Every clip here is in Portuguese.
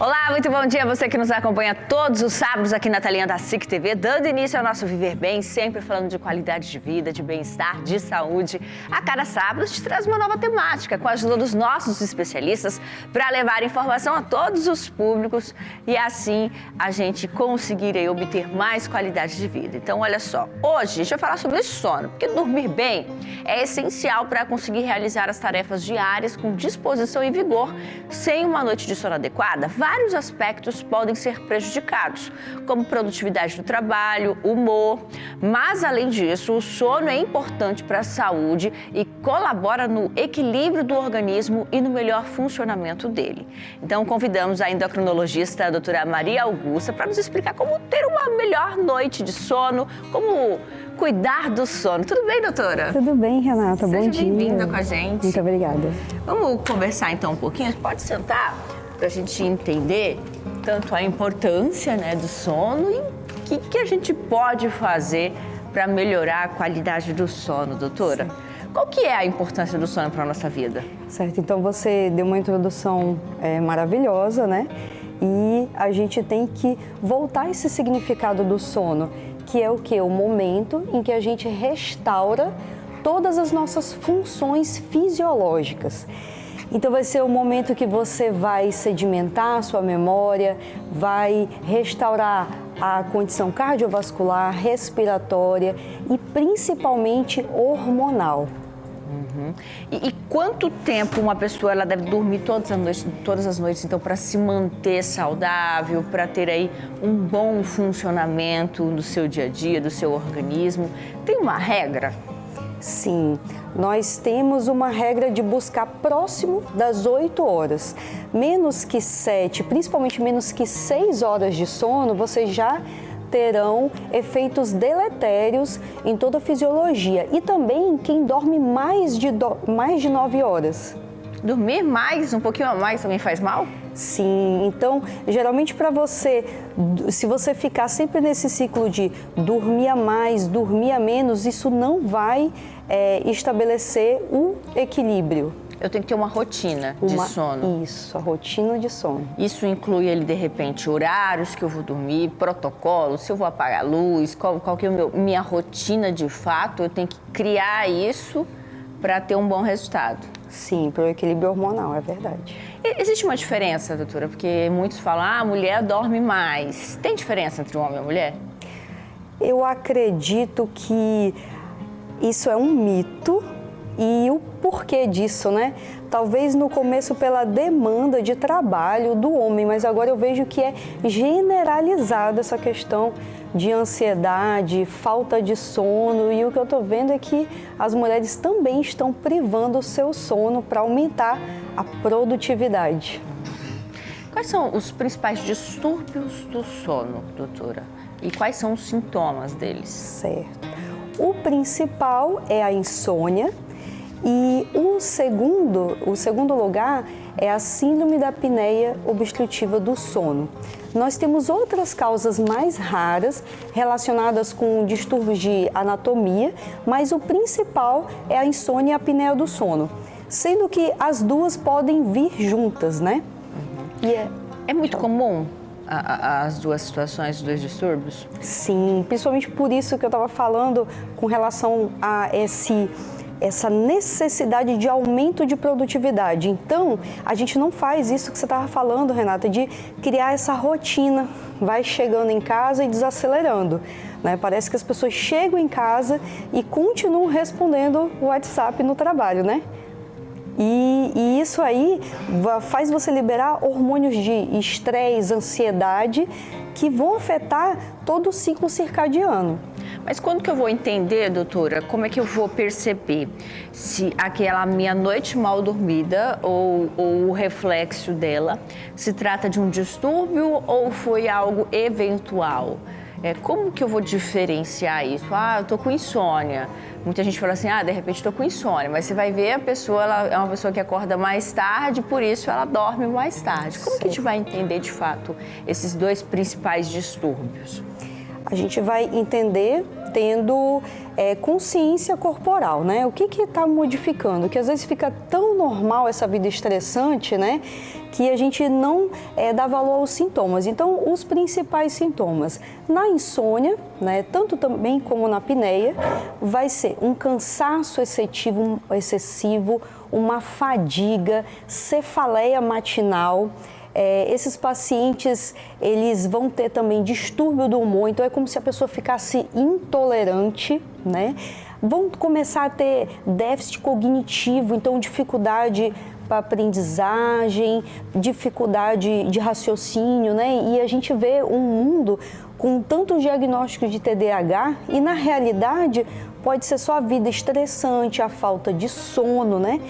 Olá, muito bom dia a você que nos acompanha todos os sábados aqui na telinha da SIC TV, dando início ao nosso Viver Bem, sempre falando de qualidade de vida, de bem-estar, de saúde. A cada sábado a gente traz uma nova temática com a ajuda dos nossos especialistas para levar informação a todos os públicos e assim a gente conseguir aí, obter mais qualidade de vida. Então, olha só, hoje a gente vai falar sobre sono, porque dormir bem é essencial para conseguir realizar as tarefas diárias com disposição e vigor. Sem uma noite de sono adequada, vários aspectos podem ser prejudicados, como produtividade do trabalho, humor, mas além disso, o sono é importante para a saúde e colabora no equilíbrio do organismo e no melhor funcionamento dele. Então, convidamos a endocrinologista, a doutora Maria Augusta, para nos explicar como ter uma melhor noite de sono, como cuidar do sono. Tudo bem, doutora? Tudo bem, Renata. Bom dia. Seja bem-vinda com a gente. Muito obrigada. Vamos conversar então um pouquinho? Pode sentar para a gente entender tanto a importância, né, do sono e o que a gente pode fazer para melhorar a qualidade do sono, doutora? Sim. Qual que é a importância do sono para a nossa vida? Certo, então você deu uma introdução maravilhosa, né? E a gente tem que voltar a esse significado do sono, que é o quê? O momento em que a gente restaura todas as nossas funções fisiológicas. Então vai ser o momento que você vai sedimentar a sua memória, vai restaurar a condição cardiovascular, respiratória e principalmente hormonal. Uhum. E quanto tempo uma pessoa ela deve dormir todas as noites, então, para se manter saudável, para ter aí um bom funcionamento do seu dia a dia, do seu organismo? Tem uma regra? Sim, nós temos uma regra de buscar próximo das 8 horas. Menos que 7, principalmente menos que 6 horas de sono, vocês já terão efeitos deletérios em toda a fisiologia. E também quem dorme mais de 9 horas. Dormir mais, um pouquinho a mais, também faz mal? Sim, então, geralmente para você, se você ficar sempre nesse ciclo de dormir a mais, dormir a menos, isso não vai estabelecer o equilíbrio. Eu tenho que ter uma rotina de sono. Isso, a rotina de sono. Isso inclui, de repente, horários que eu vou dormir, protocolos, se eu vou apagar a luz, qual que é minha rotina de fato, eu tenho que criar isso para ter um bom resultado. Sim, para o equilíbrio hormonal, é verdade. Existe uma diferença, doutora? Porque muitos falam, a mulher dorme mais. Tem diferença entre um homem e uma mulher? Eu acredito que isso é um mito e o porquê disso, né? Talvez no começo pela demanda de trabalho do homem, mas agora eu vejo que é generalizada essa questão de ansiedade, falta de sono, e o que eu estou vendo é que as mulheres também estão privando o seu sono para aumentar a produtividade. Quais são os principais distúrbios do sono, doutora? E quais são os sintomas deles? Certo. O principal é a insônia e o segundo lugar é a síndrome da apneia obstrutiva do sono. Nós temos outras causas mais raras relacionadas com distúrbios de anatomia, mas o principal é a insônia e a apneia do sono, sendo que as duas podem vir juntas, né? Uhum. É muito comum as duas situações, os dois distúrbios? Sim, principalmente por isso que eu estava falando com relação a essa necessidade de aumento de produtividade. Então, a gente não faz isso que você estava falando, Renata, de criar essa rotina, vai chegando em casa e desacelerando, né? Parece que as pessoas chegam em casa e continuam respondendo o WhatsApp no trabalho, né? E isso aí faz você liberar hormônios de estresse, ansiedade, que vão afetar todo o ciclo circadiano. Mas quando que eu vou entender, doutora, como é que eu vou perceber se aquela minha noite mal dormida ou o reflexo dela se trata de um distúrbio ou foi algo eventual? Como que eu vou diferenciar isso? Eu tô com insônia. Muita gente fala assim, de repente tô com insônia, mas você vai ver a pessoa, ela é uma pessoa que acorda mais tarde, por isso ela dorme mais tarde. Como que a gente vai entender de fato esses dois principais distúrbios? a gente vai entender tendo consciência corporal, né? O que está modificando? Que às vezes fica tão normal essa vida estressante, né? Que a gente não dá valor aos sintomas. Então, os principais sintomas na insônia, né? Tanto também como na apneia, vai ser um cansaço excessivo, uma fadiga, cefaleia matinal. Esses pacientes, eles vão ter também distúrbio do humor, então é como se a pessoa ficasse intolerante, né? Vão começar a ter déficit cognitivo, então dificuldade para aprendizagem, dificuldade de raciocínio, né? E a gente vê um mundo com tantos diagnósticos de TDAH e, na realidade, pode ser só a vida estressante, a falta de sono, né?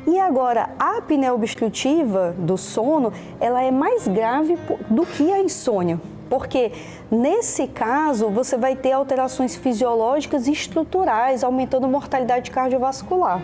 E agora, a apneia obstrutiva do sono, ela é mais grave do que a insônia, porque nesse caso você vai ter alterações fisiológicas e estruturais, aumentando a mortalidade cardiovascular.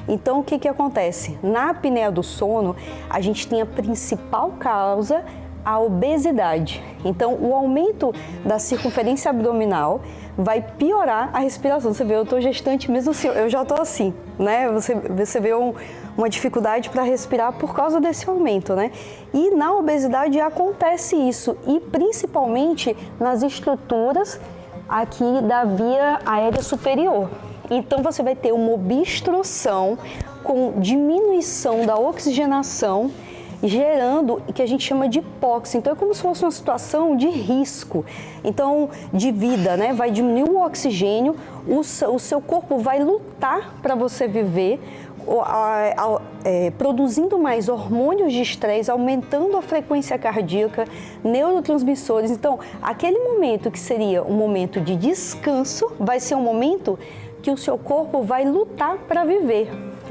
Então, o que acontece? Na apneia do sono, a gente tem a principal causa, a obesidade. Então, o aumento da circunferência abdominal vai piorar a respiração. Você vê, eu estou gestante mesmo assim, eu já estou assim, né? Você vê uma dificuldade para respirar por causa desse aumento, né? E na obesidade acontece isso, e principalmente nas estruturas aqui da via aérea superior. Então, você vai ter uma obstrução com diminuição da oxigenação, gerando o que a gente chama de hipóxia. Então, é como se fosse uma situação de risco, então, de vida, né? Vai diminuir o oxigênio, o seu corpo vai lutar para você viver, produzindo mais hormônios de estresse, aumentando a frequência cardíaca, neurotransmissores. Então, aquele momento que seria um momento de descanso, vai ser um momento que o seu corpo vai lutar para viver.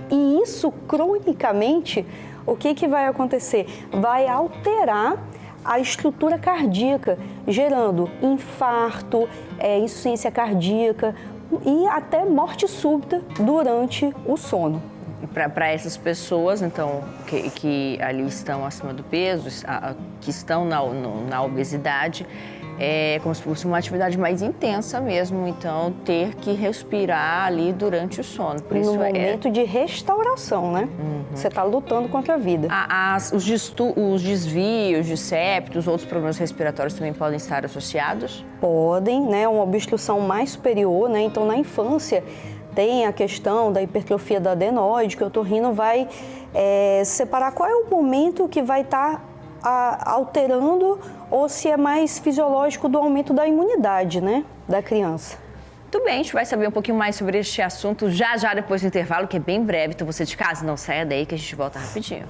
E isso, cronicamente, o que vai acontecer? Vai alterar a estrutura cardíaca, gerando infarto, insuficiência cardíaca e até morte súbita durante o sono. Para essas pessoas, então, que ali estão acima do peso, que estão na obesidade, é como se fosse uma atividade mais intensa mesmo, então ter que respirar ali durante o sono. Por isso no momento de restauração, né? Você está lutando contra a vida. Os desvios de septos, outros problemas respiratórios também podem estar associados? Podem, né? Uma obstrução mais superior, né? Então, na infância, tem a questão da hipertrofia da adenoide, que o otorrino vai separar qual é o momento que vai estar alterando ou se é mais fisiológico do aumento da imunidade, né, da criança. Muito bem, a gente vai saber um pouquinho mais sobre este assunto já depois do intervalo, que é bem breve. Então você de casa, não saia daí que a gente volta rapidinho.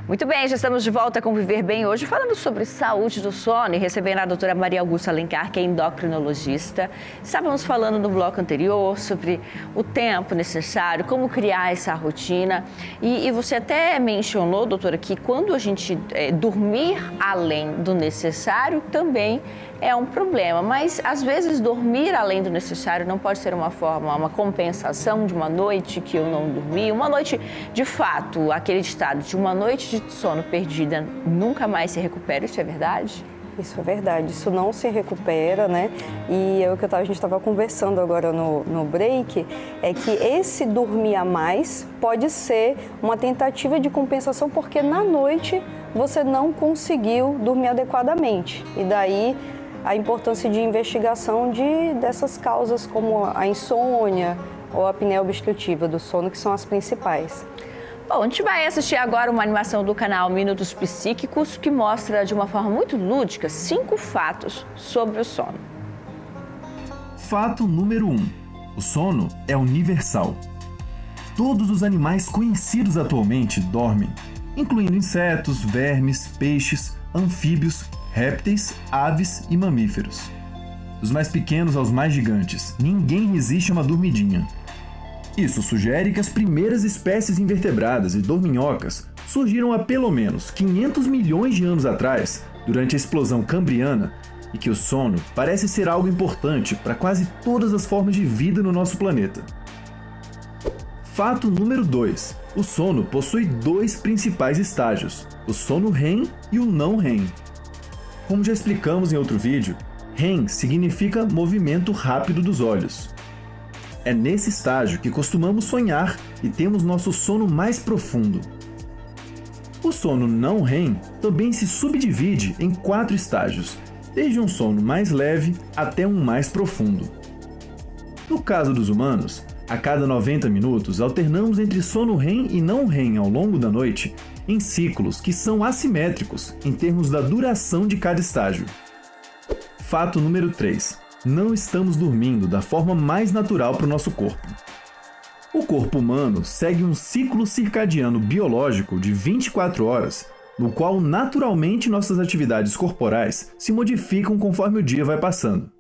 Muito bem, já estamos de volta com Viver Bem hoje, falando sobre saúde do sono e recebendo a doutora Maria Augusta Alencar, que é endocrinologista. Estávamos falando no bloco anterior sobre o tempo necessário, como criar essa rotina. E você até mencionou, doutora, que quando a gente dormir além do necessário também é um problema. Mas, às vezes, dormir além do necessário não pode ser uma compensação de uma noite que eu não dormi. Uma noite, de fato, aquele ditado de uma noite de sono perdida nunca mais se recupera, isso é verdade? Isso é verdade, isso não se recupera, né? E é o que a gente estava conversando agora no break, é que esse dormir a mais pode ser uma tentativa de compensação, porque na noite você não conseguiu dormir adequadamente. E daí a importância de investigação dessas causas como a insônia ou a apneia obstrutiva do sono, que são as principais. Bom, a gente vai assistir agora uma animação do canal Minutos Psíquicos, que mostra de uma forma muito lúdica 5 fatos sobre o sono. Fato número 1. O sono é universal. Todos os animais conhecidos atualmente dormem, incluindo insetos, vermes, peixes, anfíbios, répteis, aves e mamíferos. Dos mais pequenos aos mais gigantes, ninguém resiste a uma dormidinha. Isso sugere que as primeiras espécies invertebradas e dorminhocas surgiram há pelo menos 500 milhões de anos atrás, durante a explosão cambriana, e que o sono parece ser algo importante para quase todas as formas de vida no nosso planeta. Fato número 2. O sono possui dois principais estágios, o sono REM e o não REM. Como já explicamos em outro vídeo, REM significa movimento rápido dos olhos. É nesse estágio que costumamos sonhar e temos nosso sono mais profundo. O sono não REM também se subdivide em 4 estágios, desde um sono mais leve até um mais profundo. No caso dos humanos, a cada 90 minutos alternamos entre sono REM e não REM ao longo da noite em ciclos que são assimétricos em termos da duração de cada estágio. Fato número 3. Não estamos dormindo da forma mais natural para o nosso corpo. O corpo humano segue um ciclo circadiano biológico de 24 horas, no qual naturalmente nossas atividades corporais se modificam conforme o dia vai passando.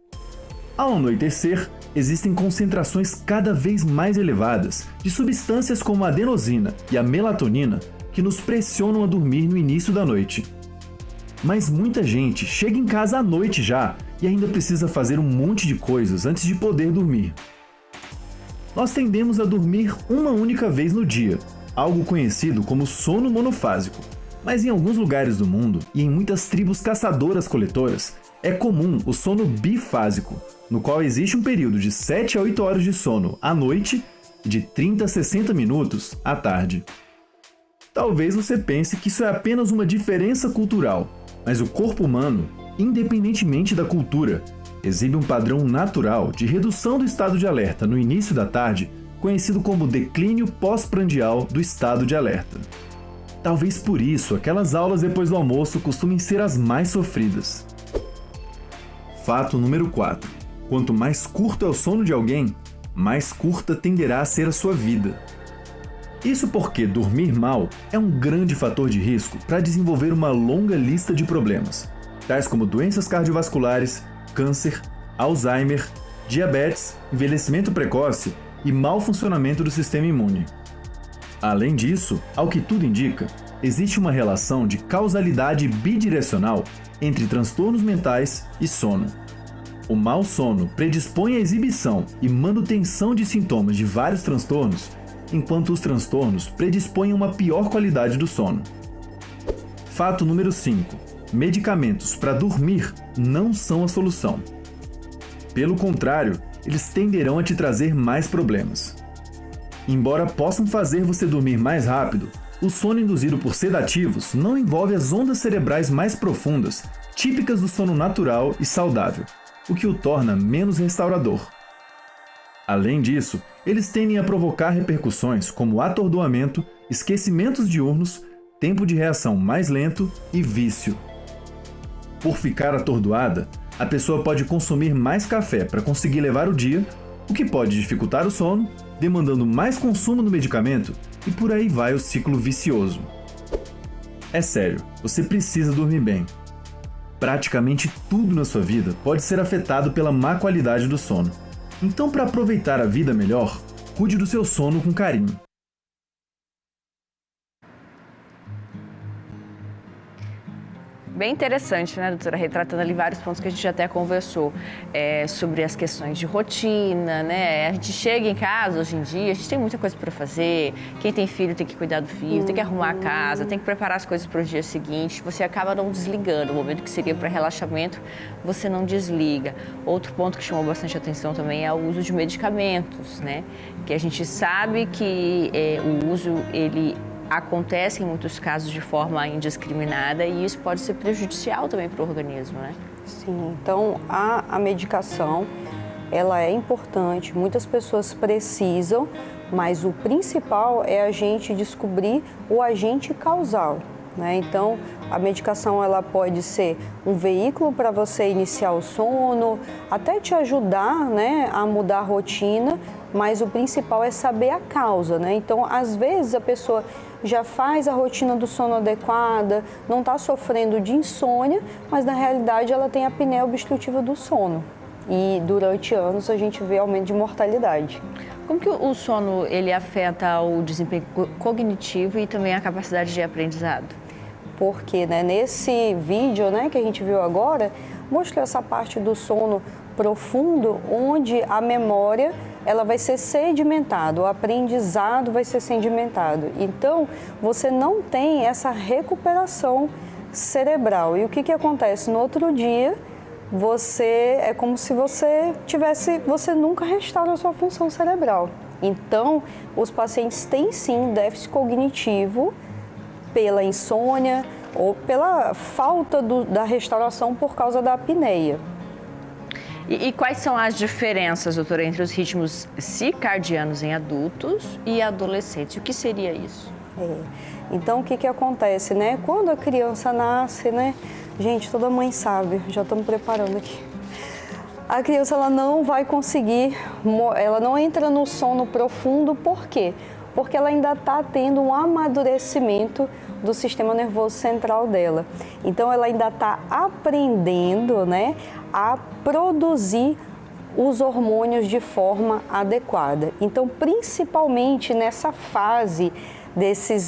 Ao anoitecer, existem concentrações cada vez mais elevadas de substâncias como a adenosina e a melatonina que nos pressionam a dormir no início da noite. Mas muita gente chega em casa à noite já e ainda precisa fazer um monte de coisas antes de poder dormir. Nós tendemos a dormir uma única vez no dia, algo conhecido como sono monofásico. Mas em alguns lugares do mundo e em muitas tribos caçadoras-coletoras, é comum o sono bifásico, no qual existe um período de 7 a 8 horas de sono à noite e de 30 a 60 minutos à tarde. Talvez você pense que isso é apenas uma diferença cultural, mas o corpo humano, independentemente da cultura, exibe um padrão natural de redução do estado de alerta no início da tarde, conhecido como declínio pós-prandial do estado de alerta. Talvez por isso aquelas aulas depois do almoço costumem ser as mais sofridas. Fato número 4. Quanto mais curto é o sono de alguém, mais curta tenderá a ser a sua vida. Isso porque dormir mal é um grande fator de risco para desenvolver uma longa lista de problemas, tais como doenças cardiovasculares, câncer, Alzheimer, diabetes, envelhecimento precoce e mau funcionamento do sistema imune. Além disso, ao que tudo indica, existe uma relação de causalidade bidirecional entre transtornos mentais e sono. O mau sono predispõe à exibição e manutenção de sintomas de vários transtornos, enquanto os transtornos predispõem a uma pior qualidade do sono. Fato número 5. Medicamentos para dormir não são a solução. Pelo contrário, eles tenderão a te trazer mais problemas. Embora possam fazer você dormir mais rápido, o sono induzido por sedativos não envolve as ondas cerebrais mais profundas, típicas do sono natural e saudável, o que o torna menos restaurador. Além disso, eles tendem a provocar repercussões como atordoamento, esquecimentos diurnos, tempo de reação mais lento e vício. Por ficar atordoada, a pessoa pode consumir mais café para conseguir levar o dia, o que pode dificultar o sono, demandando mais consumo do medicamento, e por aí vai o ciclo vicioso. É sério, você precisa dormir bem. Praticamente tudo na sua vida pode ser afetado pela má qualidade do sono. Então, para aproveitar a vida melhor, cuide do seu sono com carinho. Bem interessante, né, doutora? Retratando ali vários pontos que a gente até conversou sobre as questões de rotina, né? A gente chega em casa hoje em dia, a gente tem muita coisa para fazer. Quem tem filho tem que cuidar do filho, tem que arrumar a casa, tem que preparar as coisas para o dia seguinte. Você acaba não desligando. O momento que seria para relaxamento, você não desliga. Outro ponto que chamou bastante atenção também é o uso de medicamentos, né? Que a gente sabe que o uso, ele acontece em muitos casos de forma indiscriminada e isso pode ser prejudicial também para o organismo, né? Sim, então a medicação, ela é importante, muitas pessoas precisam, mas o principal é a gente descobrir o agente causal, né? Então, a medicação ela pode ser um veículo para você iniciar o sono, até te ajudar, né, a mudar a rotina, mas o principal é saber a causa, né? Então, às vezes a pessoa já faz a rotina do sono adequada, não está sofrendo de insônia, mas na realidade ela tem a apneia obstrutiva do sono. E durante anos a gente vê aumento de mortalidade. Como que o sono ele afeta o desempenho cognitivo e também a capacidade de aprendizado? Porque, né, nesse vídeo, né, que a gente viu agora, mostrou essa parte do sono profundo, onde a memória ela vai ser sedimentada, o aprendizado vai ser sedimentado. Então, você não tem essa recuperação cerebral. E o que acontece? No outro dia, é como se você nunca restaura a sua função cerebral. Então, os pacientes têm sim déficit cognitivo pela insônia ou pela falta da restauração por causa da apneia. E quais são as diferenças, doutora, entre os ritmos circadianos em adultos e adolescentes? O que seria isso? Então, o que acontece, né? Quando a criança nasce, né? Gente, toda mãe sabe, já estamos preparando aqui. A criança, ela não vai conseguir, ela não entra no sono profundo, por quê? Porque ela ainda está tendo um amadurecimento do sistema nervoso central dela. Então, ela ainda está aprendendo, né, a produzir os hormônios de forma adequada. Então, principalmente nessa fase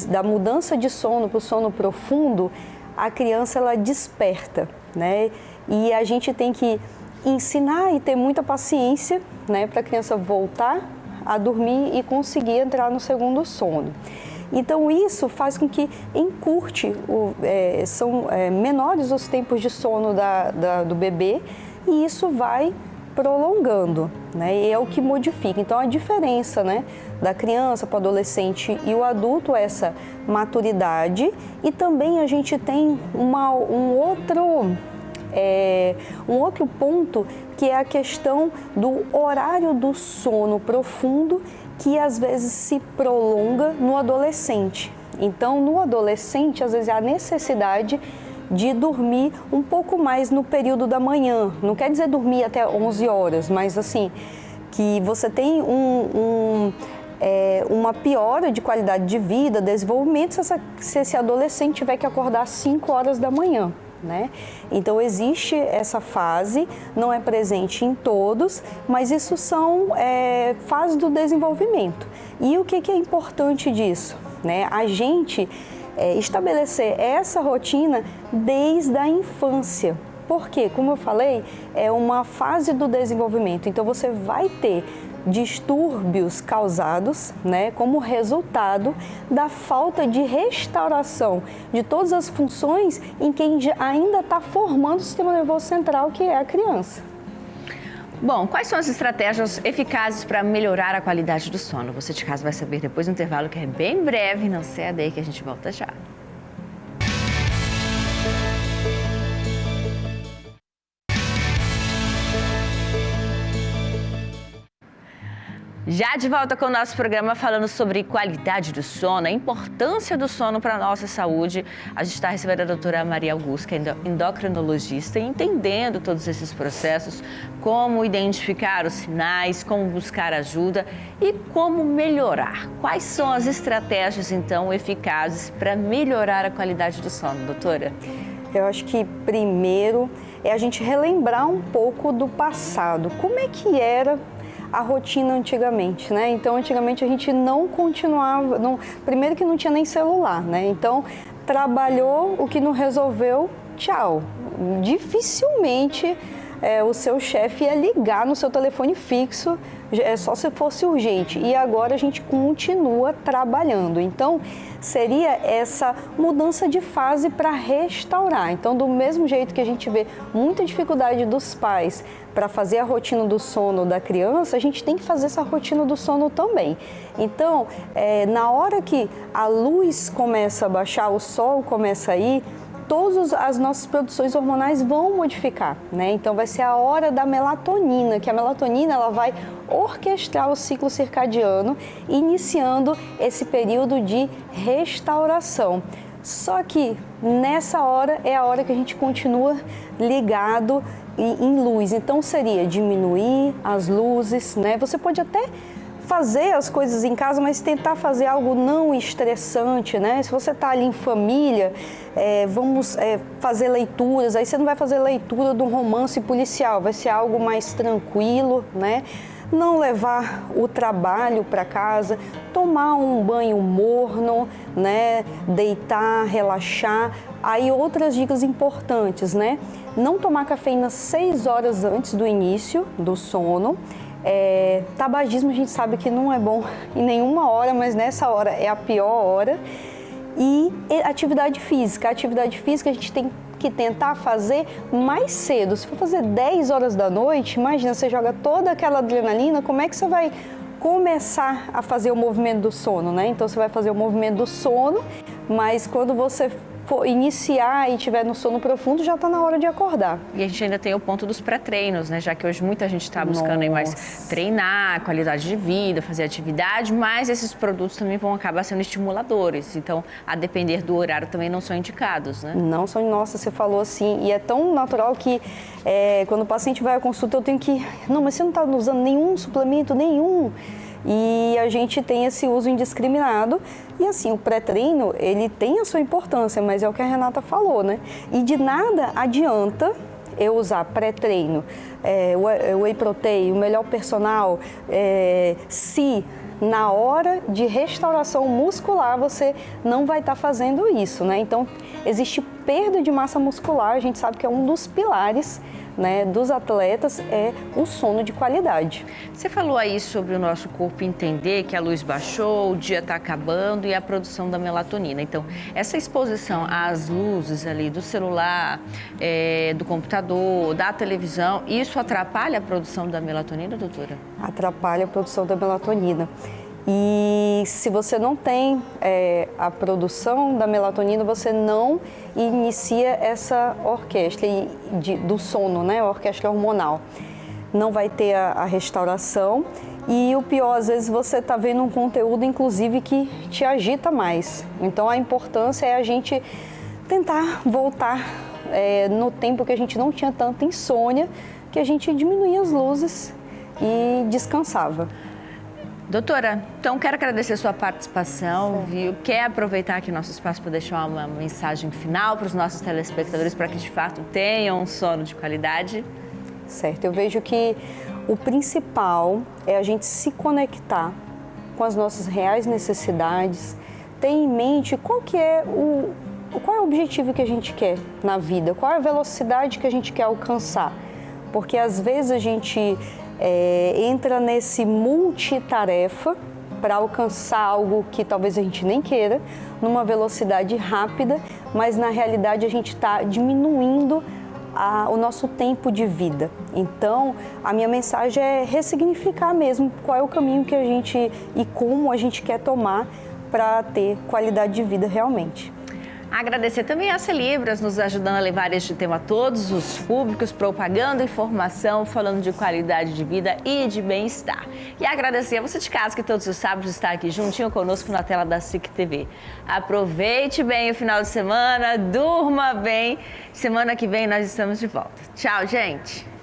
da mudança de sono para o sono profundo, a criança, ela desperta, né? E a gente tem que ensinar e ter muita paciência, né, para a criança voltar a dormir e conseguir entrar no segundo sono. Então, isso faz com que encurte, são menores os tempos de sono do bebê, e isso vai prolongando, né? E é o que modifica. Então, a diferença, né, da criança para o adolescente e o adulto é essa maturidade, e também a gente tem um outro ponto, que é a questão do horário do sono profundo, que às vezes se prolonga no adolescente. Então, no adolescente, às vezes, há a necessidade de dormir um pouco mais no período da manhã. Não quer dizer dormir até 11 horas, mas assim, que você tem uma piora de qualidade de vida, desenvolvimento, se esse adolescente tiver que acordar às 5 horas da manhã. Né? Então, existe essa fase, não é presente em todos, mas isso são fases do desenvolvimento. E o que é importante disso? Né? A gente estabelecer essa rotina desde a infância. Porque, como eu falei, é uma fase do desenvolvimento, então você vai ter distúrbios causados, né, como resultado da falta de restauração de todas as funções em quem ainda está formando o sistema nervoso central, que é a criança. Bom, quais são as estratégias eficazes para melhorar a qualidade do sono? Você de casa vai saber depois do intervalo, que é bem breve, não sai daí que a gente volta já. Já de volta com o nosso programa falando sobre qualidade do sono, a importância do sono para a nossa saúde. A gente está recebendo a doutora Maria Augusta, que é endocrinologista, entendendo todos esses processos, como identificar os sinais, como buscar ajuda e como melhorar. Quais são as estratégias, então, eficazes para melhorar a qualidade do sono, doutora? Eu acho que primeiro é a gente relembrar um pouco do passado. Como é que era a rotina antigamente, né? Então, antigamente a gente não continuava, primeiro que não tinha nem celular, né? Então, trabalhou, o que não resolveu, tchau. Dificilmente o seu chefe ia ligar no seu telefone fixo, só se fosse urgente. E agora a gente continua trabalhando. Então, seria essa mudança de fase para restaurar. Então, do mesmo jeito que a gente vê muita dificuldade dos pais para fazer a rotina do sono da criança, a gente tem que fazer essa rotina do sono também. Então, na hora que a luz começa a baixar, o sol começa a ir, todas as nossas produções hormonais vão modificar, né? Então, vai ser a hora da melatonina, que a melatonina ela vai orquestrar o ciclo circadiano, iniciando esse período de restauração. Só que nessa hora é a hora que a gente continua ligado em luz. Então, seria diminuir as luzes, né? Você pode até fazer as coisas em casa, mas tentar fazer algo não estressante, né? Se você está ali em família, vamos fazer leituras, aí você não vai fazer leitura de um romance policial, vai ser algo mais tranquilo, né? Não levar o trabalho para casa, tomar um banho morno, né? Deitar, relaxar. Aí outras dicas importantes, né? Não tomar cafeína 6 horas antes do início do sono. Tabagismo a gente sabe que não é bom em nenhuma hora, mas nessa hora é a pior hora. E atividade física. A atividade física a gente tem que tentar fazer mais cedo. Se for fazer 10 horas da noite, imagina, você joga toda aquela adrenalina, como é que você vai começar a fazer o movimento do sono, né? Então você vai fazer o movimento do sono, mas quando você for iniciar e estiver no sono profundo, já está na hora de acordar. E a gente ainda tem o ponto dos pré-treinos, né? Já que hoje muita gente está buscando aí mais treinar, qualidade de vida, fazer atividade, mas esses produtos também vão acabar sendo estimuladores. Então, a depender do horário, também não são indicados, né? Não são, nossa, você falou assim, e é tão natural que quando o paciente vai à consulta, eu tenho que... Não, mas você não está usando nenhum suplemento, nenhum... E a gente tem esse uso indiscriminado e assim, o pré-treino, ele tem a sua importância, mas é o que a Renata falou, né? E de nada adianta eu usar pré-treino, whey protein, o melhor personal, se na hora de restauração muscular você não vai estar fazendo isso, né? Então, existe perda de massa muscular, a gente sabe que é um dos pilares, né, dos atletas, é o sono de qualidade. Você falou aí sobre o nosso corpo entender que a luz baixou, o dia está acabando e a produção da melatonina. Então, essa exposição às luzes ali do celular, do computador, da televisão, isso atrapalha a produção da melatonina, doutora? Atrapalha a produção da melatonina. E se você não tem a produção da melatonina, você não inicia essa orquestra do sono, né? A orquestra hormonal. Não vai ter a restauração e o pior, às vezes você está vendo um conteúdo, inclusive, que te agita mais. Então, a importância é a gente tentar voltar no tempo que a gente não tinha tanta insônia, que a gente diminuía as luzes e descansava. Doutora, então quero agradecer a sua participação, viu? Quer aproveitar aqui nosso espaço para deixar uma mensagem final para os nossos telespectadores para que de fato tenham um sono de qualidade? Certo, eu vejo que o principal é a gente se conectar com as nossas reais necessidades, ter em mente qual é o objetivo que a gente quer na vida, qual é a velocidade que a gente quer alcançar, porque às vezes a gente entra nesse multitarefa para alcançar algo que talvez a gente nem queira, numa velocidade rápida, mas na realidade a gente está diminuindo o nosso tempo de vida. Então, a minha mensagem é ressignificar mesmo qual é o caminho que a gente e como a gente quer tomar para ter qualidade de vida realmente. Agradecer também a Celibras, nos ajudando a levar este tema a todos os públicos, propagando informação, falando de qualidade de vida e de bem-estar. E agradecer a você de casa que todos os sábados está aqui juntinho conosco na tela da SIC TV. Aproveite bem o final de semana, durma bem. Semana que vem nós estamos de volta. Tchau, gente!